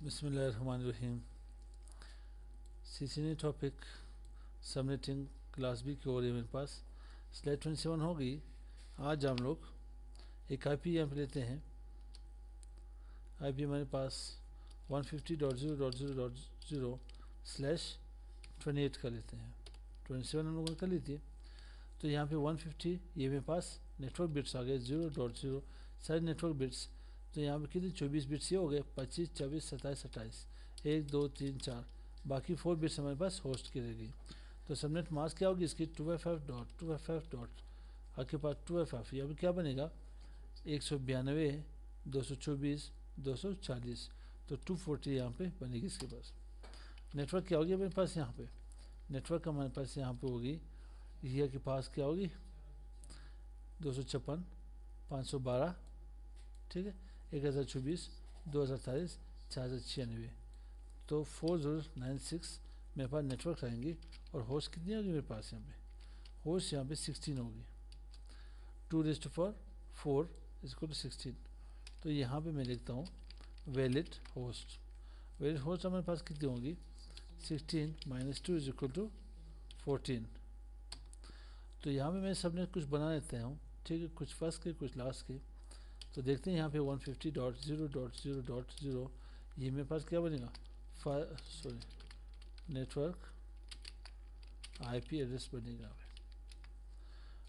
बिस्मिल्लाहिर्रहमानिर्रहीम। CCNA topic subnetting class B की ओर है मेरे पास। स्लाइड 27 होगी। आज हम लोग एक IP यहाँ पे लेते हैं। IP हमारे पास 150.0.0.0/28 का लेते हैं। 27 हम लोगों ने कर ली थी, तो यहाँ पे 150 ये मेरे पास नेटवर्क बिट्स आ गए 0.0 सारे नेटवर्क बिट्स। तो यहाँ पे कितने 24 बिट्स ये हो गए 25, 24, 27, 28, 1, 2, 3, 4, बाकी 4 बिट्स हमारे पास होस्ट की रह गई। तो सबनेट मास्क क्या होगी इसकी 2FF डॉट आपके पास 2FF यहाँ पे क्या बनेगा 192, 224, 240, तो 240 यहाँ पे बनेगी इसके पास। नेटवर्क क्या होगी मेरे पास यहाँ पे, नेटवर्क हमारे पास यहाँ पे होगी ये के पास क्या होगी 256, 512, ठीक है, 1024, 2048, 4096, तो 4096 मेरे पास नेटवर्क रहेंगी। और होस्ट कितनी होगी मेरे पास यहाँ पे, होस्ट यहाँ पे 16 होगी। 2⁴ 4 = 16। तो यहाँ पे मैं लिखता हूँ वैलिड होस्ट। वैलिड होस्ट हमारे पास कितनी होगी 16 - 2 = 14। तो यहाँ पे मैं सबनेट कुछ बना लेते हूँ, ठीक है, कुछ फर्स्ट के कुछ लास्ट के। तो देखते हैं यहाँ पे 150.0.0.0 ये मेरे पास क्या बनेगा नेटवर्क IP एड्रेस बनेगा।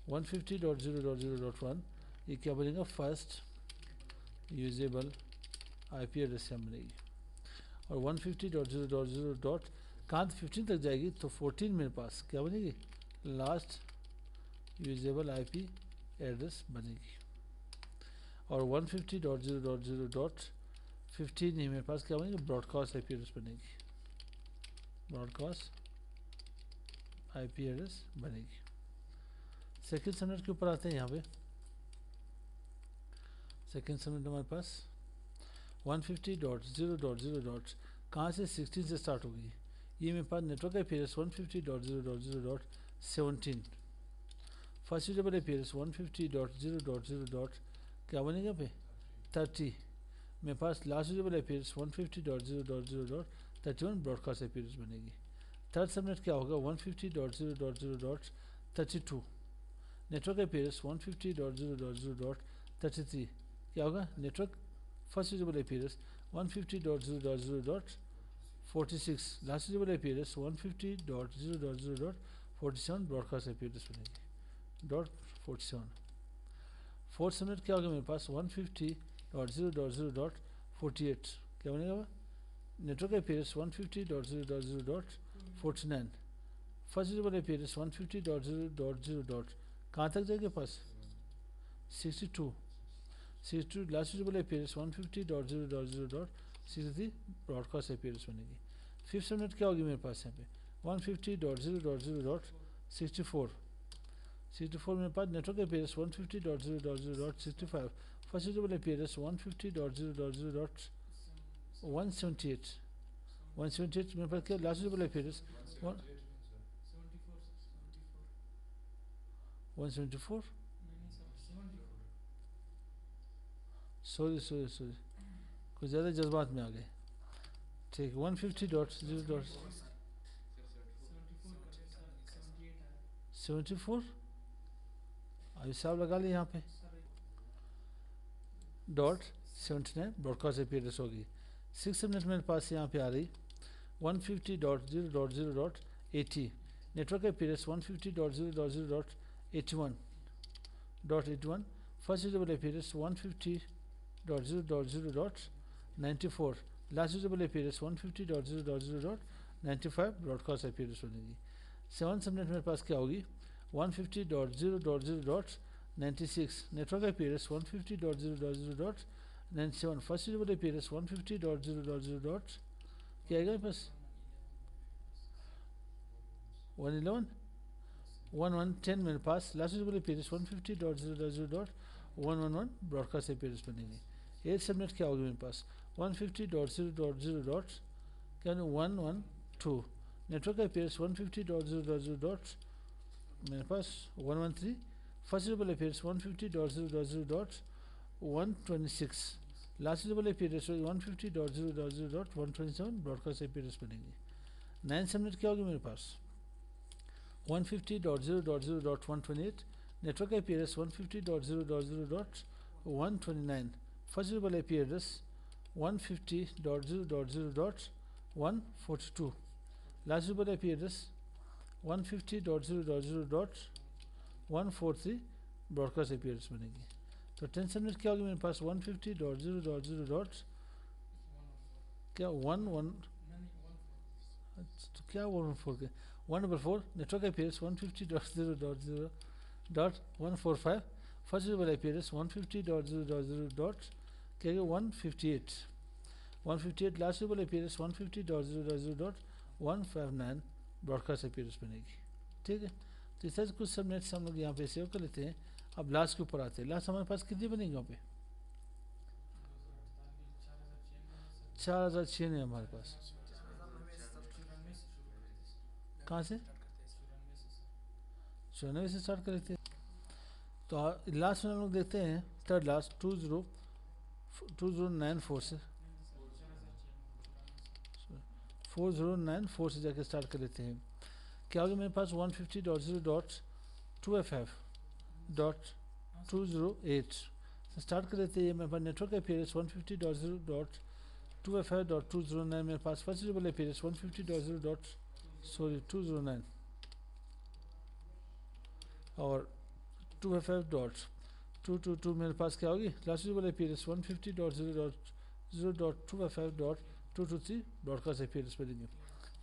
150.0.0.1 ये क्या बनेगा फर्स्ट यूजेबल IP एड्रेस यहाँ बनेगी। और 150.0.0. कहाँ 15 तक जाएगी तो 14 मेरे पास क्या बनेगी लास्ट यूजेबल IP एड्रेस बनेगी। और 150.0.0.15 ही मेरे पास क्या बनेगी ब्रॉडकास्ट IP एड्रेस बनेगी, ब्रॉडकास्ट IP एड्रेस बनेगी। सेकेंड सबनेट के ऊपर आते हैं। यहाँ पे सेकेंड सबनेट हमारे पास 150.0.0. कहाँ से 16 से स्टार्ट होगी, ये मेरे पास network IP address 150.0.0.17। First usable IP address 150.0.0. क्या बनेगा पे 30 मेरे पास। Last usable IP address 150.0.0.31 broadcast IP address बनेगी। थर्ड सबनेट क्या होगा 150.0.0.32 नेटवर्क IP एड्रेस 150.0.0.33 क्या होगा network first usable IP address 150.0.0.46 last usable IP address 150.0.0.47 broadcast IP address बनेगी .47। फोर्थ सबनेट क्या होगा मेरे पास 150.0.0.48 क्या बनेगा network IP address 150.0.0.49 first usable IP address 150.0.0. कहाँ तक जाएगा पास 62 last usable IP address 150.0.0.63 broadcast IP address बनेगी। फिफ्थ सबनेट क्या होगी मेरे पास यहाँ पे 150.0.0.64 मेरे पास network IP address 150.0.0.65 first usable IP address 150.0.0.178 मेरे पास क्या last usable IP address 174 sorry कुछ ज़्यादा जज्बात में आ गए, ठीक 150.0.74 अभी साहब लगा ली यहाँ पे .79 ब्रॉडकास्ट IP एड्रेस होगी। सिक्स सबनेट मेरे पास यहाँ पे आ रही 150.0.0.80 network IP address 150.0.0.81 first usable IP address 150.0.0.94 last usable IP address 150.0.0.95 broadcast IP address बनेगी। सेवन सबनेट मेरे पास क्या होगी 150.0.0.96 network IP address 150.0.0.97 first usable IP address 150.0.0. क्या आएगा मेरे पास 110 मेरे पास last usable IP address 150.0.0.111 broadcast IP address बनेगी। एट सबनेट क्या होगी मेरे पास 150.0.0.112 नेटवर्क IP एड्रेस 150.0.0. मेरे पास 113 first usable IP address 150.0.0.126 last usable IP address होगी 150.0.0.127 ब्रॉडकास्ट आईपी एड्रेस बनेगी। 9 सबनेट क्या होगी मेरे पास 150.0.0.128 network IP address 150.0.0.129 first usable IP address 150.0.0.142 last usable IP address 150.0.0.143 broadcast IP address बनेगी। तो 10 सबनेट क्या होगी मेरे पास 150.0.0. क्या 11 तो क्या 114 के 144 network IP address 150.0.0.145 first usable IP address 150.0.0. क्या 158 last usable IP address 150.0.0.159 broadcast IP address बनेगी। ठीक है, तो इस तरह से कुछ सबनेट्स हम लोग यहाँ पे सेव कर लेते हैं। अब लास्ट के ऊपर आते हैं। लास्ट हमारे पास कितनी बनेगी यहाँ पे 4006 है हमारे पास। कहाँ से 94 से स्टार्ट कर लेते हैं। तो लास्ट में हम लोग देखते हैं थर्ड लास्ट 2094 से 4094 से जाके स्टार्ट कर लेते हैं। क्या होगा मेरे पास 150.0.2FF.208 से स्टार्ट कर लेते हैं। मेरे पास नेटवर्क आईपी एड्रेस 150.0.2FF.209 मेरे पास फर्स्ट यूजेबल आईपी एड्रेस 150.209 और 2FF.222 मेरे पास क्या होगी last usable IP address 150.0.0.2FF.223 broadcast IP address बनेगी।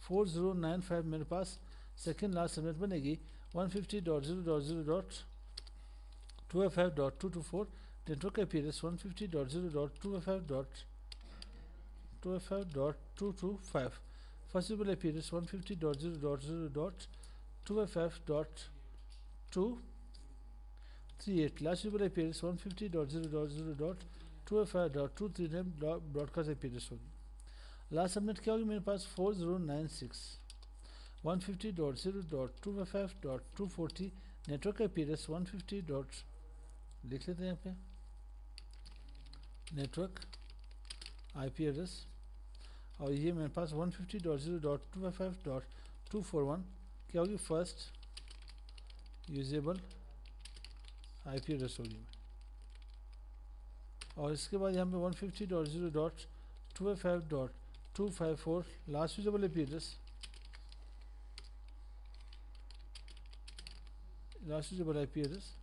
4095 मेरे पास सेकेंड लास्ट सबनेट बनेगी 150.0.0.2FF.224 network IP address 150.0.2FF.225 first usable IP address 150.0.0.2FF.238 last usable IP address 150.0.0.2FF.239 broadcast IP address होगी। Last subnet क्या होगी मेरे पास 4096 150.0.2FF.240 network IP address 150. लिख लेते हैं यहाँ पे नेटवर्क आईपी एड्रेस और ये मेरे पास 150.0.2FF.241 क्या होगी फर्स्ट यूजेबल आईपी एड्रेस होगी। और इसके बाद यहाँ पे 150.0.2FF.254 last usable IP address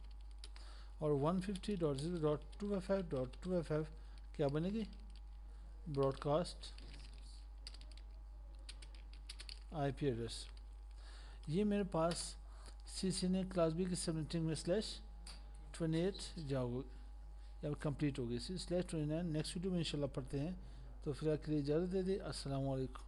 और 150.0.2FF.2FF क्या बनेगी ब्रॉडकास्ट आईपी एड्रेस। ये मेरे पास CCNA क्लास बी की सबनेटिंग में /28 जाओगे या कंप्लीट हो गई /29 नेक्स्ट वीडियो में इंशाल्लाह पढ़ते हैं। तो फिलहाल के लिए इजाज़त दे दी। अस्सलाम वालेकुम।